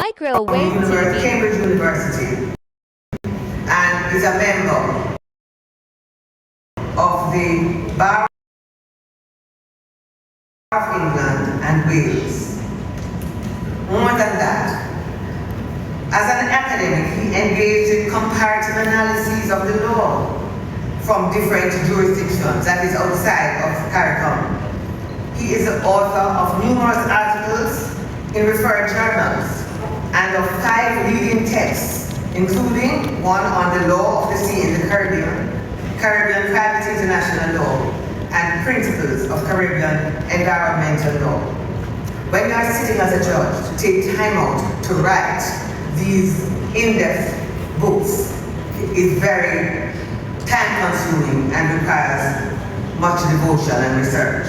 Mykro waive Cambridge University and is a member of the Bar of England and Wales. More than that, as an academic, he engaged in comparative analyses of the law from different jurisdictions, that is outside of CARICOM. He is the author of numerous articles in referred journals and of 5 leading texts, including one on the law of the sea in the Caribbean private international law, and principles of Caribbean environmental law. When you are sitting as a judge to take time out to write these in-depth books is very time-consuming and requires much devotion and research.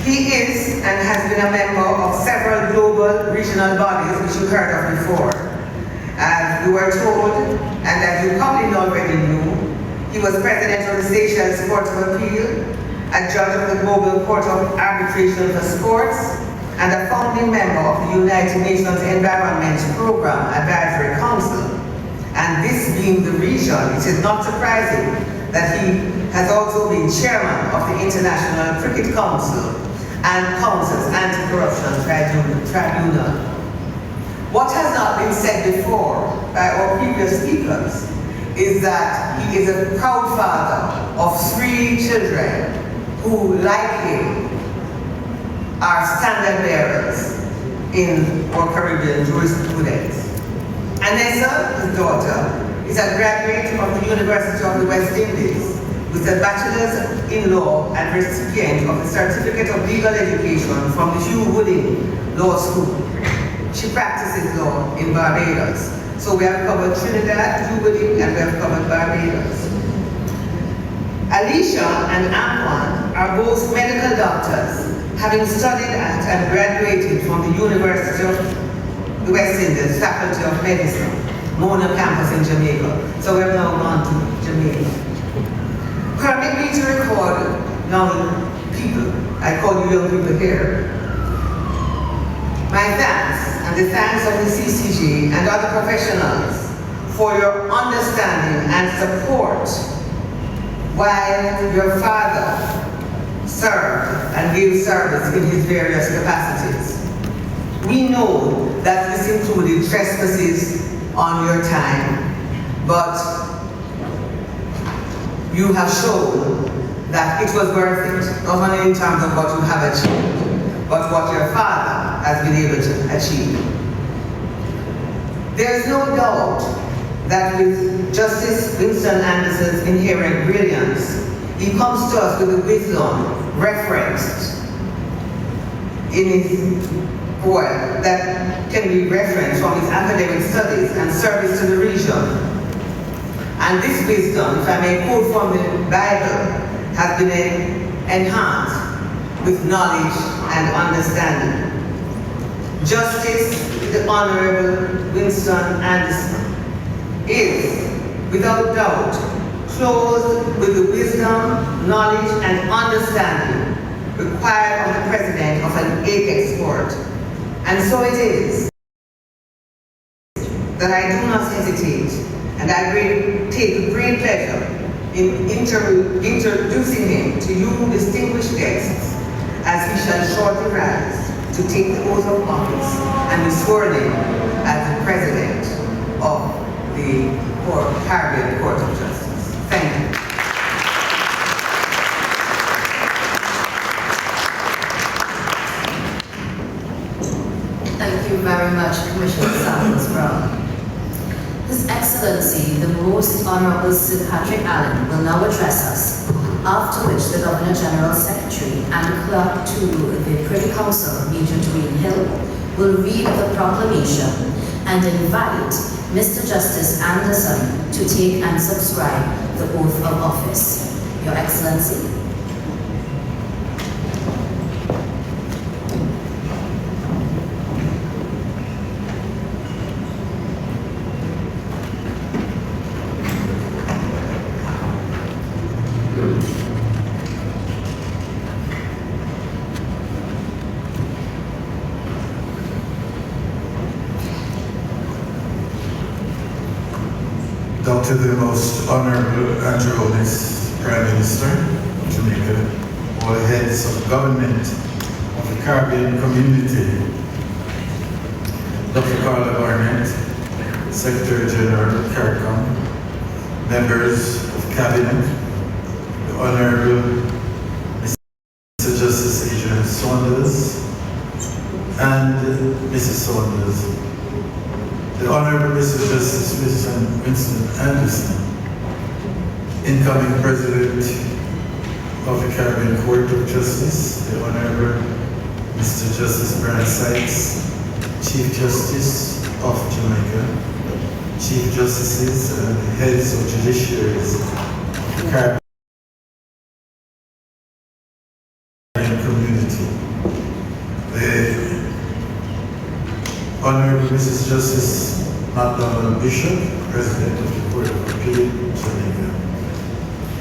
He is and has been a member of several global regional bodies, which you heard of before. As you were told, and as you probably already knew, he was president of the Seychelles Court of Appeal, a judge of the Global Court of Arbitration for Sports, and a founding member of the United Nations Environment Program Advisory Council. And this being the region, it is not surprising that he has also been chairman of the International Cricket Council and Council's Anti-Corruption Tribunal. What has not been said before by our previous speakers is that he is a proud father of 3 children who, like him, are standard bearers in our Caribbean jurisprudence. Anessa, his daughter, is a graduate of the University of the West Indies with a bachelor's in law and recipient of the Certificate of Legal Education from the Hugh Wooding Law School. She practices law in Barbados. So we have covered Trinidad, Hugh Wooding, and we have covered Barbados. Alicia and Antoine are both medical doctors, having studied at and graduated from the University of the West Indies Faculty of Medicine, Mona campus in Jamaica. So we've now gone to Jamaica. Permit me to record young people, I call you young people here, my thanks and the thanks of the CCG and other professionals for your understanding and support while your father served and gave service in his various capacities. We know that this included trespasses on your time, but you have shown that it was worth it, not only in terms of what you have achieved, but what your father has been able to achieve. There is no doubt that with Justice Winston Anderson's inherent brilliance, he comes to us with the wisdom referenced in his poem that can be referenced from his academic studies and service to the region. And this wisdom, if I may quote from the Bible, has been enhanced with knowledge and understanding. Justice, the Honorable Winston Anderson, is, without doubt, clothed with the wisdom, knowledge, and understanding required of the President of an apex court. And so it is that I do not hesitate, and I take great pleasure in introducing him to you distinguished guests, as he shall shortly rise to take the oath of office and be sworn in as the President of the Caribbean Court of Justice. Thank you. Thank you very much, Commissioner Sanders Brown. His Excellency, the Most Honorable Sir Patrick Allen, will now address us, after which the Governor General Secretary and Clerk to the Privy Council, Major Dwayne Hill, will read the proclamation and invite Mr. Justice Anderson to take and subscribe the oath of office. Your Excellency. Dr. the Most Honorable Andrew Holness, Prime Minister of Jamaica, all heads of government of the Caribbean community, Dr. Carla Barnett, Secretary General of CARICOM, members of Cabinet, the Honorable Mr. Justice Adrian Saunders, and Mrs. Saunders, the Honorable Mr. Justice Winston Anderson, incoming President of the Caribbean Court of Justice, the Honorable Mr. Justice Brian Sykes, Chief Justice of Jamaica, Chief Justices and heads of judiciaries of the Caribbean community, the Honorable Mrs. Justice MacDonald Bishop, President of the Court of Appeal, Jamaica,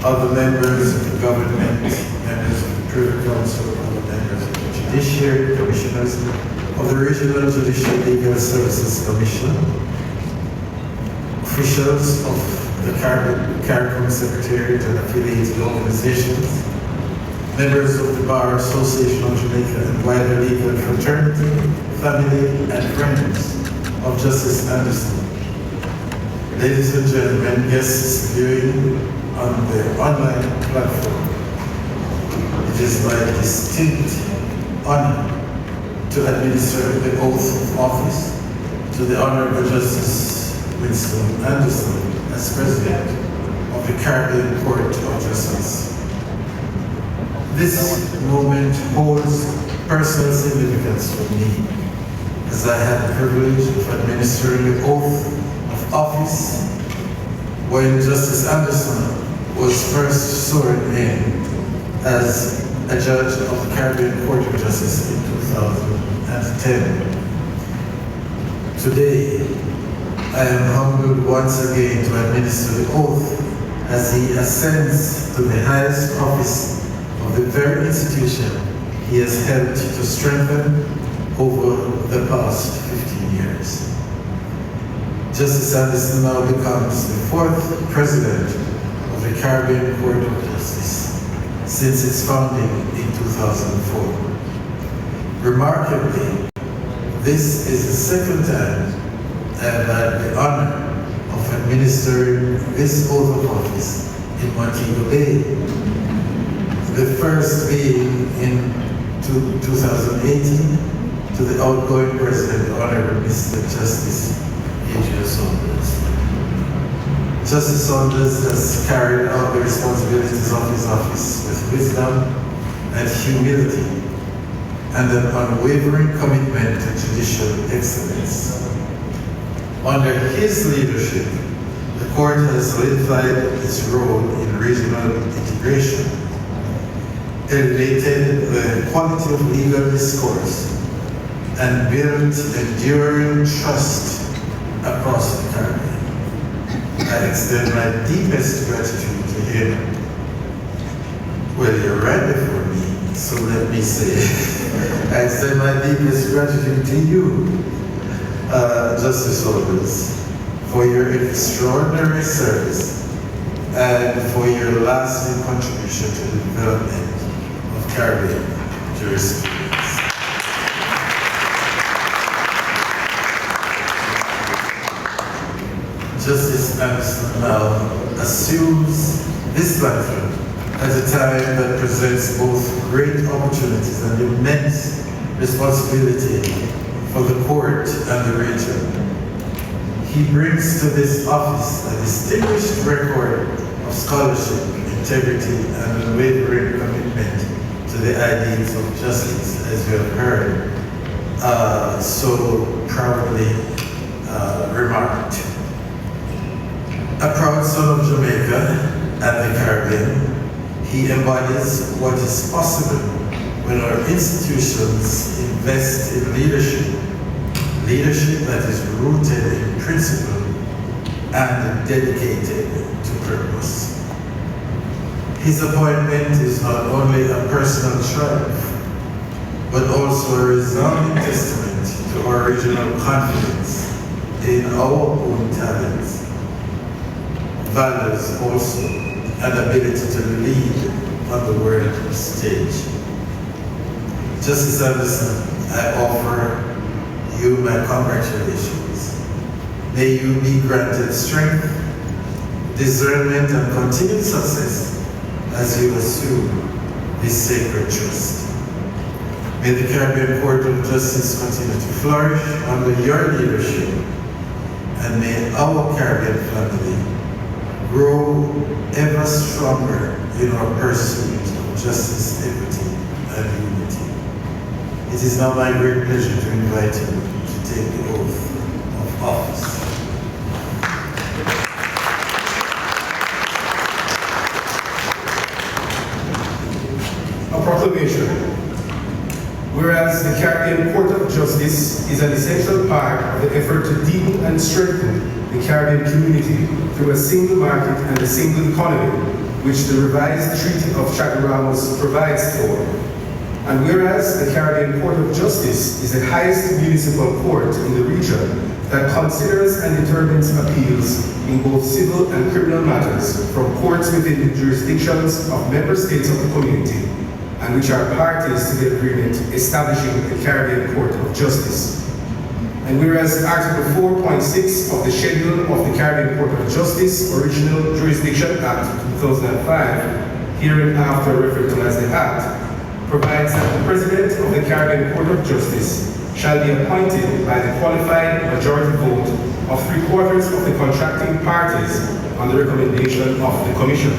other members of the government, members of the Privy Council, other members of the Judiciary, commissioners of the Regional Judicial Legal Services Commission, officials of the CARICOM Secretariat and affiliated organizations, members of the Bar Association of Jamaica and wider legal fraternity, family, and friends of Justice Anderson. Ladies and gentlemen, guests viewing on the online platform, it is my distinct honor to administer the oath of office to the Honorable Justice Winston Anderson as President of the Caribbean Court of Justice. This moment holds personal significance for me, as I had the privilege of administering the oath of office when Justice Anderson was first sworn in as a judge of the Caribbean Court of Justice in 2010. Today, I am humbled once again to administer the oath as he ascends to the highest office of the very institution he has helped to strengthen over the past 15 years. Justice Anderson now becomes the fourth President of the Caribbean Court of Justice since its founding in 2004. Remarkably, this is the second time I have had the honor of administering this oath of office in Montego Bay, the first being in 2018 to the outgoing President, Honorable Mr. Justice Adrian Saunders. Justice Saunders has carried out the responsibilities of his office with wisdom and humility and an unwavering commitment to judicial excellence. Under his leadership, the court has solidified its role in regional integration, elevated the quality of legal discourse, and built enduring trust across the Caribbean. I extend my deepest gratitude to him. Well, you're right before me, so let me say, I extend my deepest gratitude to you, Justice Saunders, for your extraordinary service and for your lasting contribution to the development of Caribbean jurisprudence. Justice Anderson now assumes this platform at a time that presents both great opportunities and immense responsibility for the court and the region. He brings to this office a distinguished record of scholarship, integrity, and unwavering commitment to the ideals of justice, as you have heard so proudly remarked. A proud son of Jamaica and the Caribbean, he embodies what is possible when our institutions invest in leadership that is rooted in principle and dedicated to purpose. His appointment is not only a personal triumph, but also a resounding testament to our regional confidence in our own talents. values also an ability to lead on the world stage. Justice Anderson, I offer you my congratulations. May you be granted strength, discernment, and continued success as you assume this sacred trust. May the Caribbean Court of Justice continue to flourish under your leadership, and may our Caribbean family grow ever stronger in our pursuit of justice, equity, and unity. It is now my great pleasure to invite you to take the oath of office. A proclamation. Whereas the Caribbean Court of Justice is an essential part of the effort to deepen and strengthen the Caribbean community through a single market and a single economy, which the revised Treaty of Chaguaramas provides for. And whereas the Caribbean Court of Justice is the highest municipal court in the region that considers and determines appeals in both civil and criminal matters from courts within the jurisdictions of member states of the community, and which are parties to the agreement establishing the Caribbean Court of Justice. And whereas Article 4.6 of the Schedule of the Caribbean Court of Justice, Original Jurisdiction Act 2005, hereinafter referred to as the Act, provides that the President of the Caribbean Court of Justice shall be appointed by the qualified majority vote of 3/4 of the contracting parties on the recommendation of the Commission.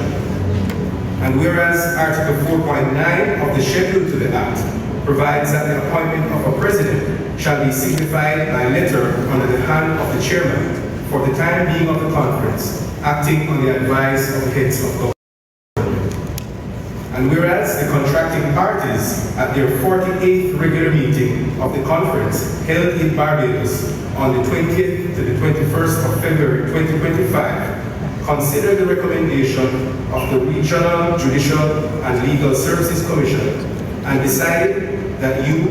And whereas Article 4.9 of the Schedule to the Act provides that the appointment of a President shall be signified by letter under the hand of the Chairman for the time being of the conference, acting on the advice of the heads of government. And whereas the contracting parties at their 48th regular meeting of the conference held in Barbados on the 20th to the 21st of February 2025, consider the recommendation of the Regional Judicial and Legal Services Commission and decided that you,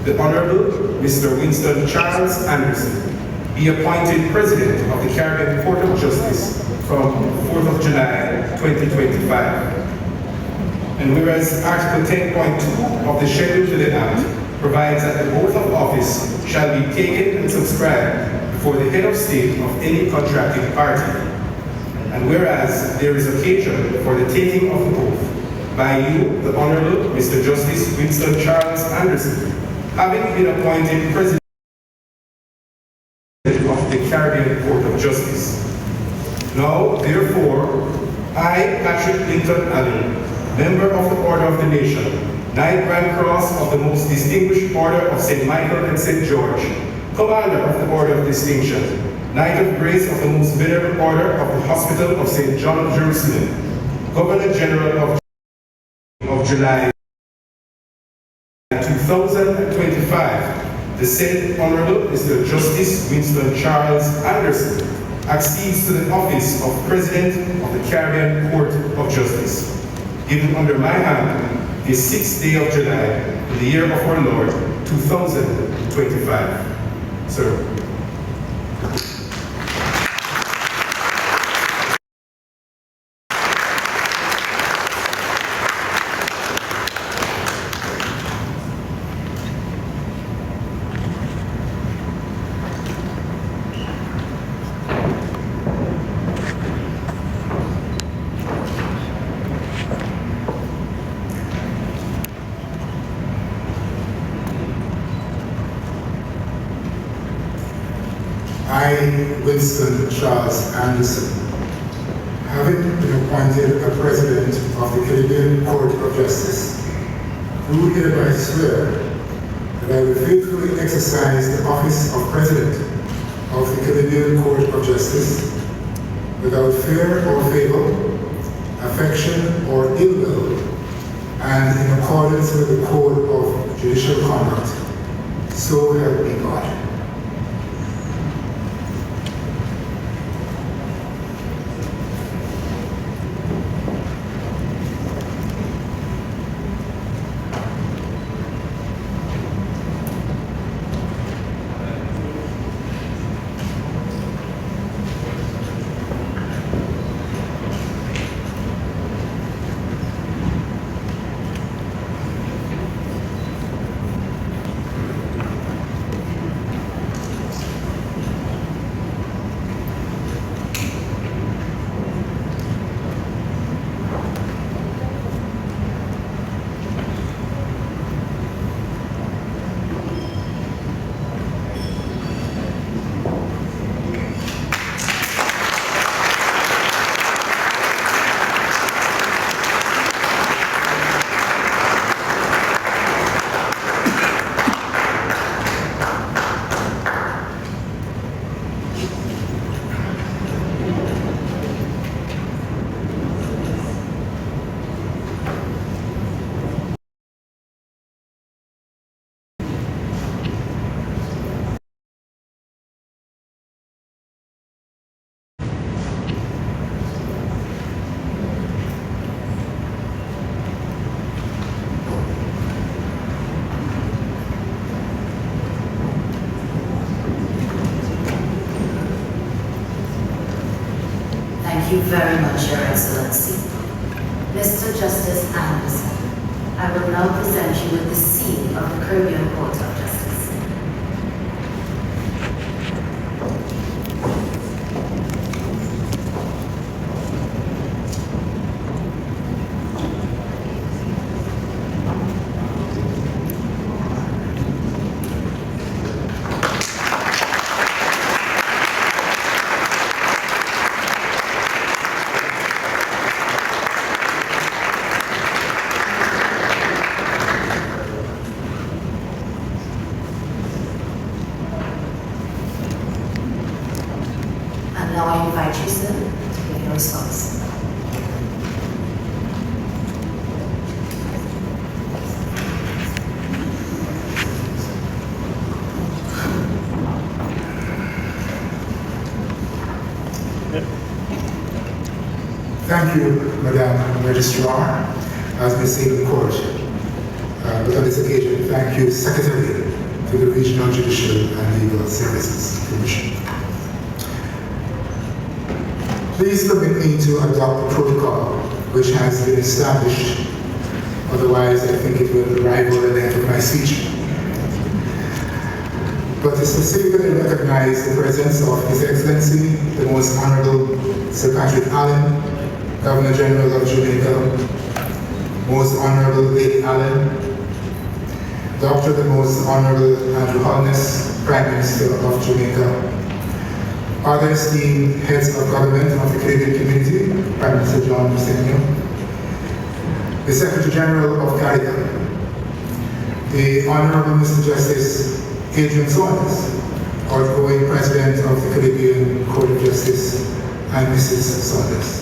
the Honorable Mr. Winston Charles Anderson, be appointed President of the Caribbean Court of Justice from 4th of July 2025. And whereas Article 10.2 of the Schedule to the Act provides that the oath of office shall be taken and subscribed before the head of state of any contracting party. And whereas there is occasion for the taking of the oath by you, the Honorable Mr. Justice Winston Charles Anderson, having been appointed President of the Caribbean Court of Justice. Now, therefore, I, Patrick Linton Allen, Member of the Order of the Nation, Knight Grand Cross of the Most Distinguished Order of St. Michael and St. George, Commander of the Order of Distinction, Knight of Grace of the Most Venerable Order of the Hospital of St. John of Jerusalem, Governor General of July 2025, the said Honorable Mr. Justice Winston Charles Anderson accedes to the office of President of the Caribbean Court of Justice, given under my hand the 6th day of July, in the year of our Lord, 2025. Sir. I, Winston Charles Anderson, having been appointed a President of the Caribbean Court of Justice, do hereby swear that I will faithfully exercise the office of President of the Caribbean Court of Justice without fear or favor, affection or ill will, and in accordance with the Code of Judicial Conduct. So help me God. you very much, Your Excellency. Mr. Justice Anderson, I will now present you with the seal of the Caribbean Court of Justice. And now I invite you, sir, to give your response. Thank you, Madam Registrar, as we say in court. But on this occasion, thank you, Secretary to the Regional Judicial and Legal Services Commission. Please permit me to adopt the protocol which has been established. Otherwise, I think it will rival the length of my speech. But to specifically recognize the presence of His Excellency, the Most Honorable Sir Patrick Allen, Governor General of Jamaica, Most Honorable Lady Allen, Dr. the Most Honorable Andrew Holness, Prime Minister of Jamaica, other esteemed heads of government of the Caribbean community, Prime Minister John Temu, the Secretary General of CARICOM, the Honorable Mr. Justice Adrian Saunders, outgoing President of the Caribbean Court of Justice, and Mrs. Saunders.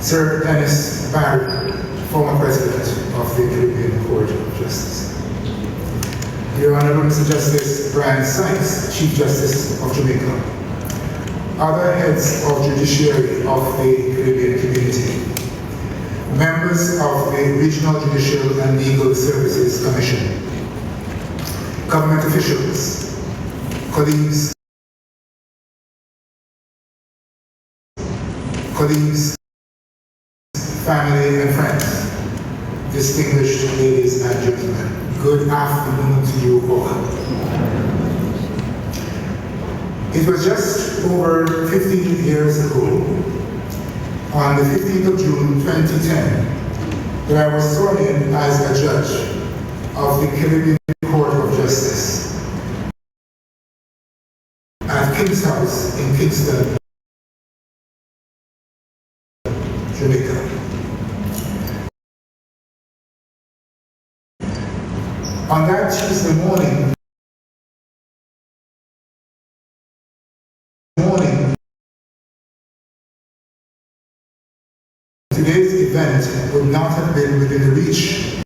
Sir Dennis Barry, former President of the Caribbean Court of Justice. Your Honorable Mr. Justice Brian Sykes, Chief Justice of Jamaica. Other heads of judiciary of the Caribbean community. Members of the Regional Judicial and Legal Services Commission. Government officials, colleagues, family and friends, distinguished ladies and gentlemen, good afternoon to you all. It was just over 15 years ago, on the 15th of June 2010, that I was sworn in as a judge of the Caribbean Court of Justice at King's House in Kingston, Jamaica. On that Tuesday morning, today's event would not have been within the reach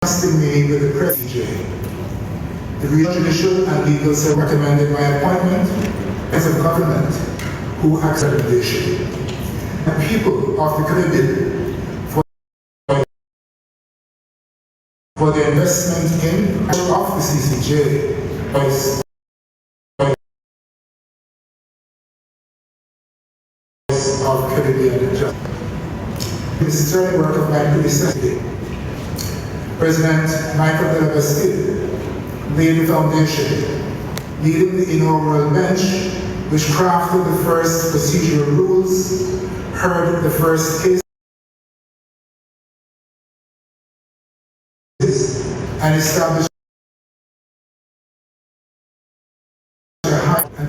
trusting me with the procedure. The Regional Judicial and Legal Service recommended my appointment as a government who acts recommendation. The people of the Caribbean for their investment in of the CCJ of Caribbean justice. This is the work of my predecessor. President Mykro laid the foundation, leading the inaugural bench, which crafted the first procedural rules, heard the first case, and established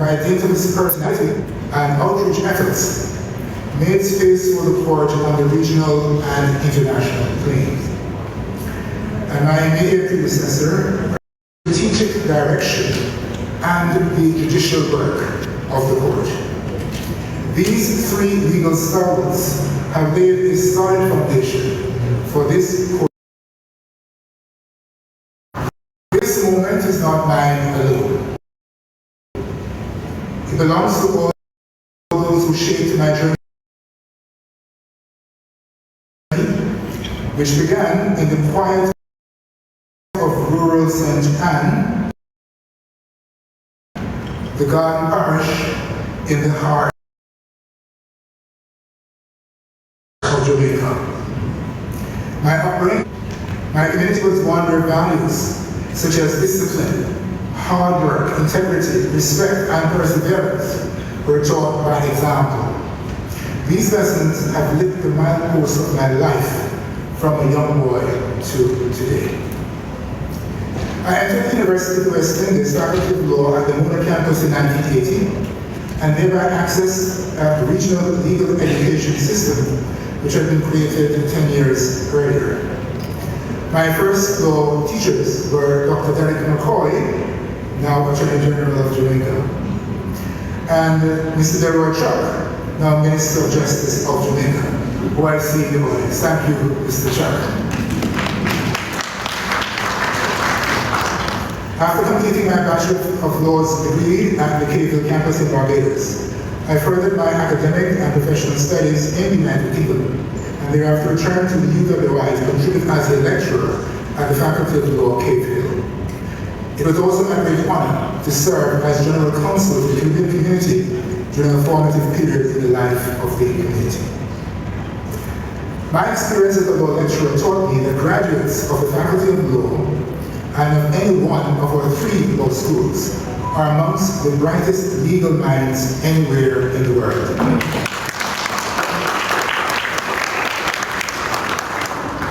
by dint of his personality and outreach efforts, made space for the court on the regional and international plane. And my immediate predecessor, strategic direction and the judicial work of the court. These three legal stalwarts have laid a solid foundation for this court. This moment is not mine alone. It belongs to all those who shaped my journey, which began in the quiet of rural St. Anne, the Garden Parish in the heart of Jamaica. My upbringing, my community was one where values such as discipline, hard work, integrity, respect, and perseverance were taught by example. These lessons have lit the milepost of my life from a young boy to today. I entered the University of West Indies Faculty of Law at the Mona campus in 1980, and thereby accessed the regional legal education system, which had been created 10 years earlier. My first law teachers were Dr. Derek McCoy, now Attorney General of Jamaica, and Mr. Delroy Chuck, now Minister of Justice of Jamaica, who I see in the audience. Thank you, Mr. Chuck. After completing my Bachelor of Laws degree at the Cathedral campus in Barbados, I furthered my academic and professional studies in the United Kingdom, and thereafter returned to the UWI to contribute as a lecturer at the Faculty of Law, Cape Hill. It was also my great honor to serve as General Counsel to the Caribbean community during a formative period in the life of the community. My experience as a law lecturer taught me that graduates of the Faculty of Law and of any one of our three law schools are amongst the brightest legal minds anywhere in the world.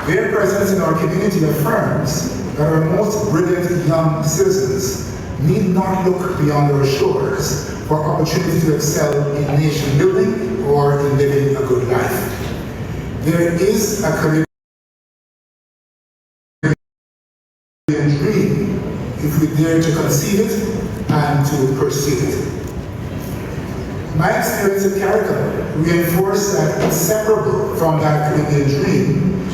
Their presence in our community affirms that our most brilliant young citizens need not look beyond our shores for opportunity to excel in nation building or in living a good life. There is a career dream if we dare to conceive it and to pursue it. My experience at CARICOM reinforced that inseparable from that Caribbean dream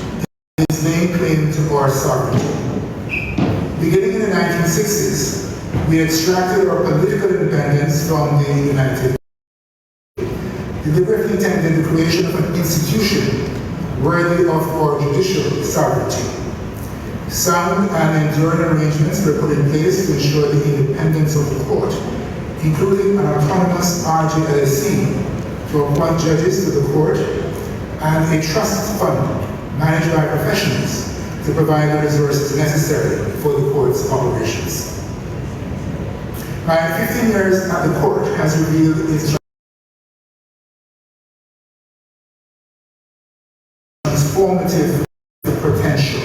is laying claim to our sovereignty. Beginning in the 1960s, we extracted our political independence from the United States, deliberately intending the creation of an institution worthy of our judicial sovereignty. Sound and enduring arrangements were put in place to ensure the independence of the court, including an autonomous RJLSC to appoint judges to the court and a trust fund managed by professionals to provide the resources necessary for the court's operations. My 15 years at the court has revealed its transformative potential.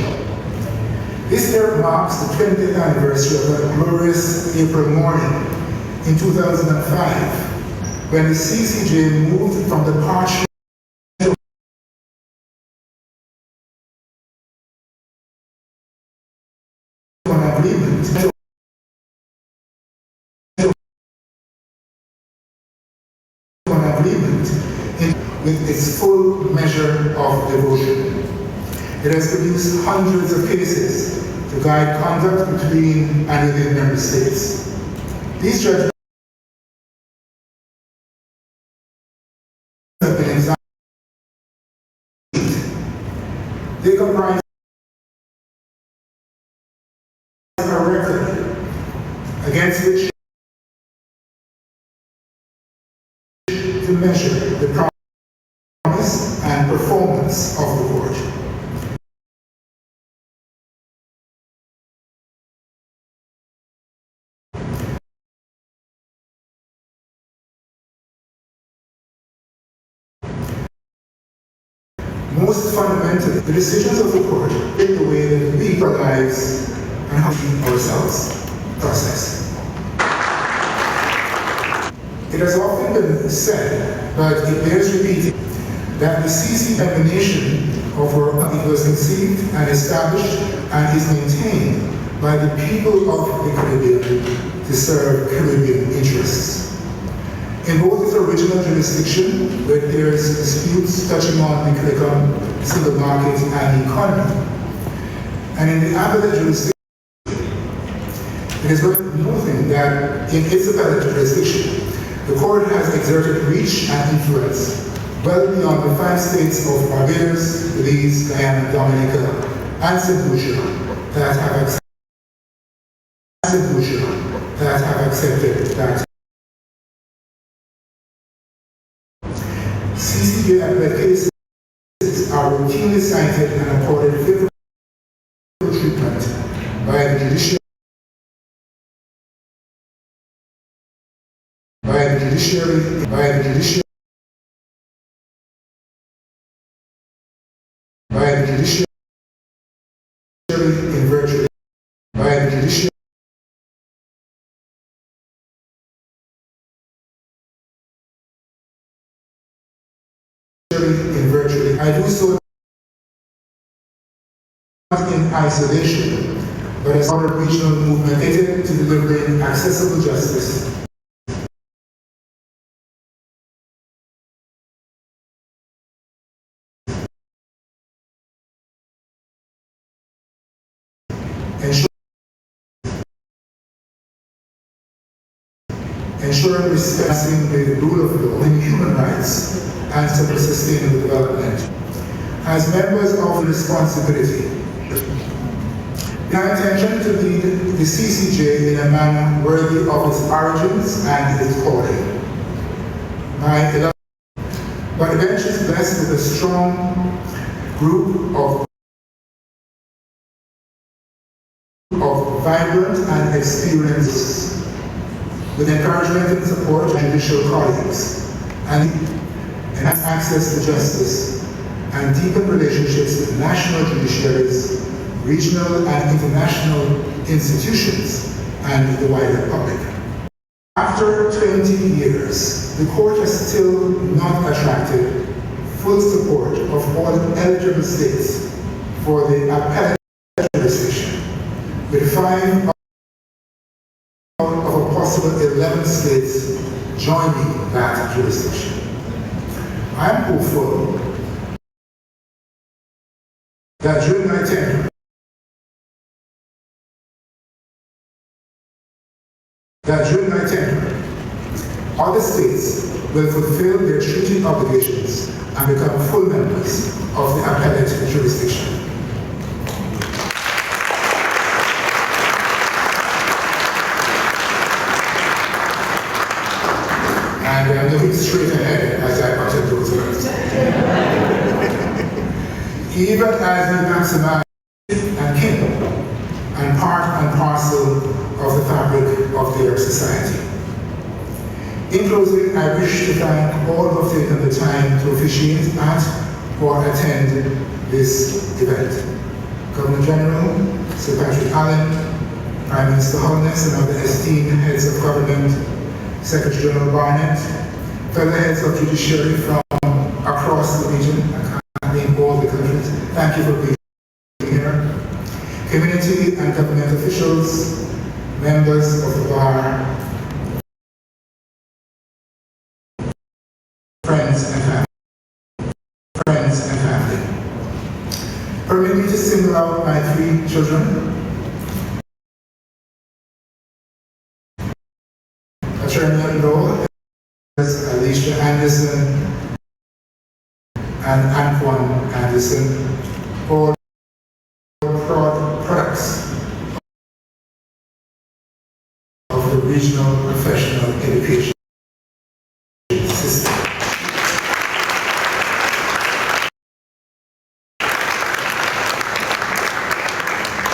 This year marks the 20th anniversary of that glorious April morning in 2005, when the CCJ moved from the partial agreement with its full measure of devotion. It has produced hundreds of cases to guide conduct between and within member states. These judgments have been examined. They comprise a record against which to measure the promise and performance of the court. Most fundamentally, the decisions of the court in the way that we our lives and how we ourselves process. It has often been said, but it bears repeating, that the CC domination of our it was conceived and established and is maintained by the people of the Caribbean to serve Caribbean interests. In both its original jurisdiction, where there is disputes touching on the curriculum, single market, and the economy, and in the appellate jurisdiction, it is worth noting that in its appellate jurisdiction, the court has exerted reach and influence well beyond the 5 states of Barbados, Belize, Guyana, Dominica, and St. Lucia that have accepted that. CCJ appellate cases are routinely cited and accorded favorable treatment by the judiciary in virtually I do so not in isolation, but as part of a regional movement dedicated to delivering accessible justice. Ensuring respecting the rule of law and human rights and sustainable development. As members of the responsibility, our intention to lead the CCJ in a manner worthy of its origins and its calling. But the bench is blessed with a strong group of vibrant and experienced, with encouragement and support of judicial colleagues, and access to justice, and deepen relationships with national judiciaries, regional and international institutions, and the wider public. After 20 years, the court has still not attracted full support of all eligible states for the appellate jurisdiction, with 5 out of a possible 11 states joining that jurisdiction. I am hopeful that during my tenure, other states will fulfill their treaty obligations and become full members of the appellate jurisdiction. And I'm looking straight ahead as I utter those words. Even as we maximize and kin and part and parcel of the fabric of their society. In closing, I wish to thank all who have taken the time to officiate at or attend this event. Governor General, Sir Patrick Allen, Prime Minister Holness, and other esteemed heads of government, Secretary General Barnett, fellow heads of judiciary from across the region, I can't name all the countries. Thank you for being here. Community and government officials, members of the bar, friends and family. Permit me to single out my 3 children. Attorney-at-law, Alicia Anderson and Antoine Anderson, all products of the regional professional education system.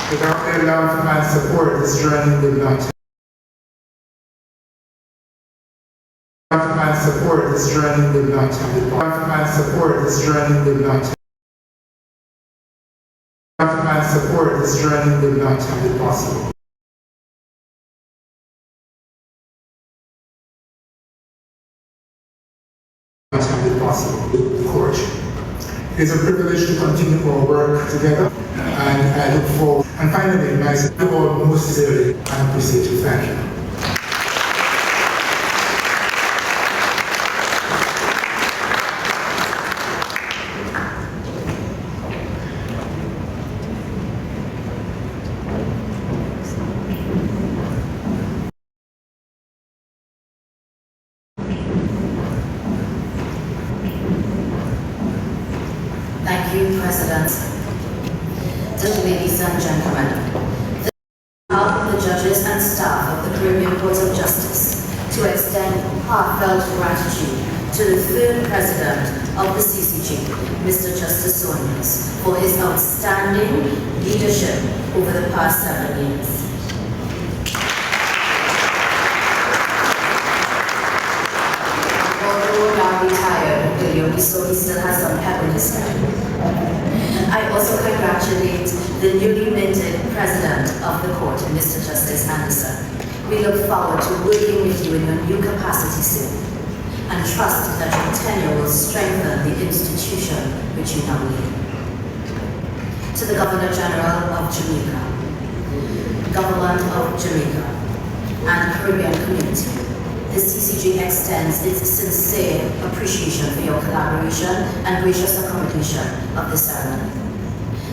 Without their love and support, this journey will not take. And support this journey will not have it. And support this journey will not. And support this journey will not have it possible. It's a privilege to continue our work together, and I look forward. And finally, myself, most sincerely, I appreciate you. Thank you. Thank you, President. Ladies and gentlemen, on behalf of the judges and staff of the Caribbean Court of Justice, to extend heartfelt gratitude to the third President of the CCG, Mr. Justice Holness, for his outstanding leadership over the past 7 years. Although now retired, William, so he still has some pep in his step. I also congratulate the newly minted President of the Court, Mr. Justice Anderson. We look forward to working with you in your new capacity soon, and trust that your tenure will strengthen the institution which you now lead. To the Governor General of Jamaica, Government of Jamaica, and Caribbean community, the CCG extends its sincere appreciation for your collaboration and gracious accommodation of the ceremony.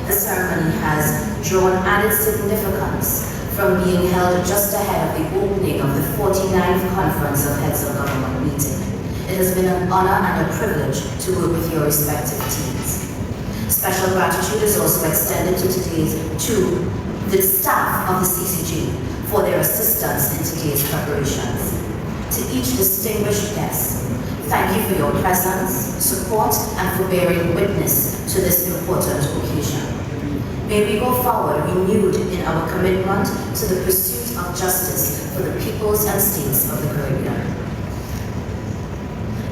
The ceremony has drawn added significance from being held just ahead of the opening of the 49th Conference of Heads of Government meeting. It has been an honor and a privilege to work with your respective teams. Special gratitude is also extended to the staff of the CCG for their assistance in today's preparations. To each distinguished guest, thank you for your presence, support, and for bearing witness to this important occasion. May we go forward renewed in our commitment to the pursuit of justice for the peoples and states of the Caribbean.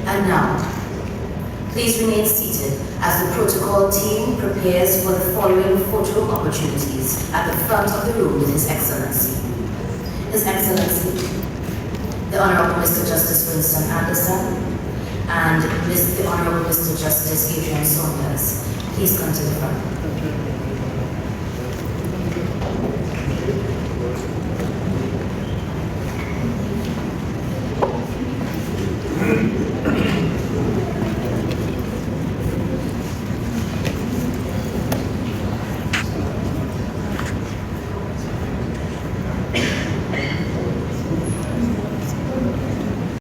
And now, please remain seated as the protocol team prepares for the following photo opportunities at the front of the room with His Excellency. His Excellency, the Honorable Mr. Justice Winston Anderson, and the Honorable Mr. Justice Adrian Saunders. Please come to the front.